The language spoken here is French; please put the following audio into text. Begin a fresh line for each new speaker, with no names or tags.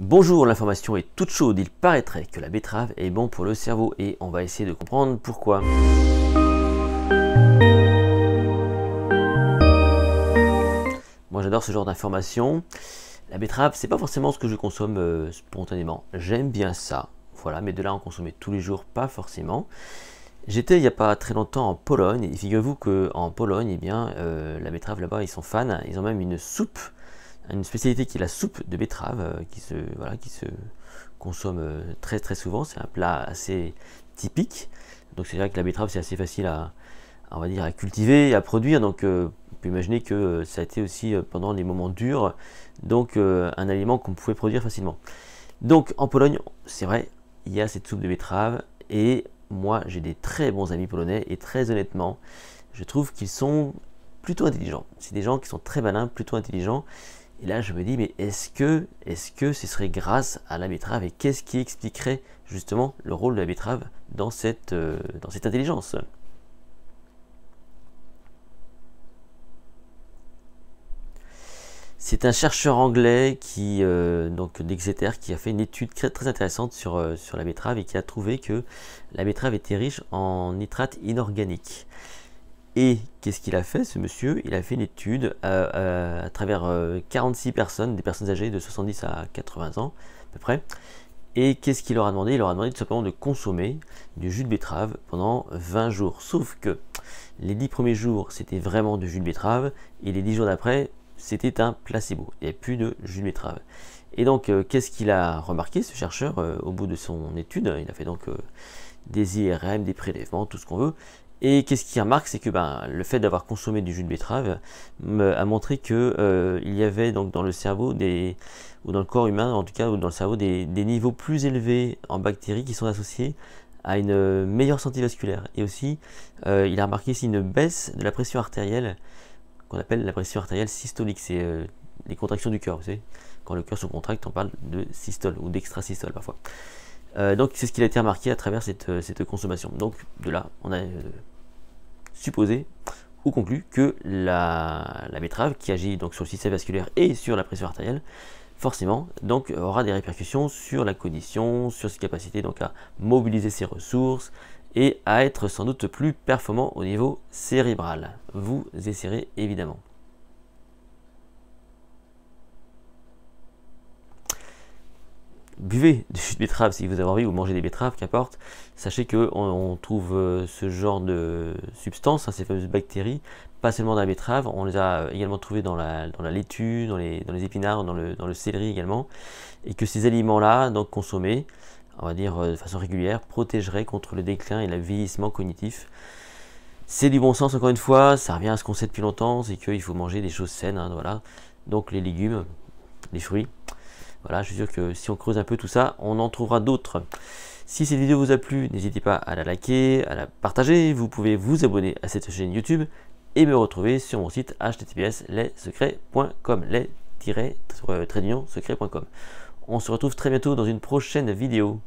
Bonjour, l'information est toute chaude, il paraîtrait que la betterave est bon pour le cerveau et on va essayer de comprendre pourquoi. Moi j'adore ce genre d'informations. La betterave, c'est pas forcément ce que je consomme spontanément. J'aime bien ça, voilà, mais de là en consommer tous les jours, pas forcément. J'étais il n'y a pas très longtemps en Pologne et figurez-vous qu'en Pologne, eh bien, la betterave là-bas, ils sont fans. Ils ont même une soupe, une spécialité qui est la soupe de betterave qui se consomme très très souvent. C'est un plat assez typique. Donc c'est vrai que la betterave c'est assez facile on va dire, à cultiver et à produire. Donc on peut imaginer que ça a été aussi pendant des moments durs, donc un aliment qu'on pouvait produire facilement. Donc en Pologne, c'est vrai, il y a cette soupe de betterave et moi j'ai des très bons amis polonais et très honnêtement, je trouve qu'ils sont plutôt intelligents. C'est des gens qui sont très malins, plutôt intelligents. Et là, je me dis, mais est-ce que ce serait grâce à la betterave et qu'est-ce qui expliquerait justement le rôle de la betterave dans cette intelligence? C'est un chercheur anglais donc d'Exeter qui a fait une étude très intéressante sur la betterave et qui a trouvé que la betterave était riche en nitrates inorganiques. Et qu'est-ce qu'il a fait, ce monsieur? Il a fait une étude à travers 46 personnes, des personnes âgées de 70 à 80 ans à peu près. Et qu'est-ce qu'il leur a demandé? Il leur a demandé tout simplement de consommer du jus de betterave pendant 20 jours. Sauf que les 10 premiers jours, c'était vraiment du jus de betterave. Et les 10 jours d'après, c'était un placebo. Il n'y avait plus de jus de betterave. Et donc, qu'est-ce qu'il a remarqué, ce chercheur, au bout de son étude? Il a fait donc des IRM, des prélèvements, tout ce qu'on veut. Et qu'est-ce qu'il remarque, c'est que le fait d'avoir consommé du jus de betterave a montré que il y avait donc dans le cerveau ou dans le corps humain en tout cas, ou dans le cerveau des niveaux plus élevés en bactéries qui sont associés à une meilleure santé vasculaire. Et aussi, il a remarqué ici une baisse de la pression artérielle qu'on appelle la pression artérielle systolique. C'est les contractions du cœur, vous savez. Quand le cœur se contracte, on parle de systole ou d'extrasystole parfois. Donc c'est ce qui a été remarqué à travers cette consommation. Donc de là, on a supposé ou conclu que la betterave, qui agit donc sur le système vasculaire et sur la pression artérielle, forcément donc aura des répercussions sur la cognition, sur ses capacités donc à mobiliser ses ressources et à être sans doute plus performant au niveau cérébral. Vous essayerez évidemment. Buvez du jus de betterave si vous avez envie, ou mangez des betteraves, qu'importe. Sachez qu'on trouve ce genre de substances, ces fameuses bactéries, pas seulement dans la betterave, on les a également trouvées dans la laitue, dans les épinards, dans le céleri également, et que ces aliments-là, donc consommés, on va dire de façon régulière, protégeraient contre le déclin et le vieillissement cognitif. C'est du bon sens, encore une fois, ça revient à ce qu'on sait depuis longtemps, c'est qu'il faut manger des choses saines, voilà. Donc les légumes, les fruits. Voilà, je suis sûr que si on creuse un peu tout ça, on en trouvera d'autres. Si cette vidéo vous a plu, n'hésitez pas à la liker, à la partager. Vous pouvez vous abonner à cette chaîne YouTube et me retrouver sur mon site https://lessecrets.com, les-secrets.com. On se retrouve très bientôt dans une prochaine vidéo.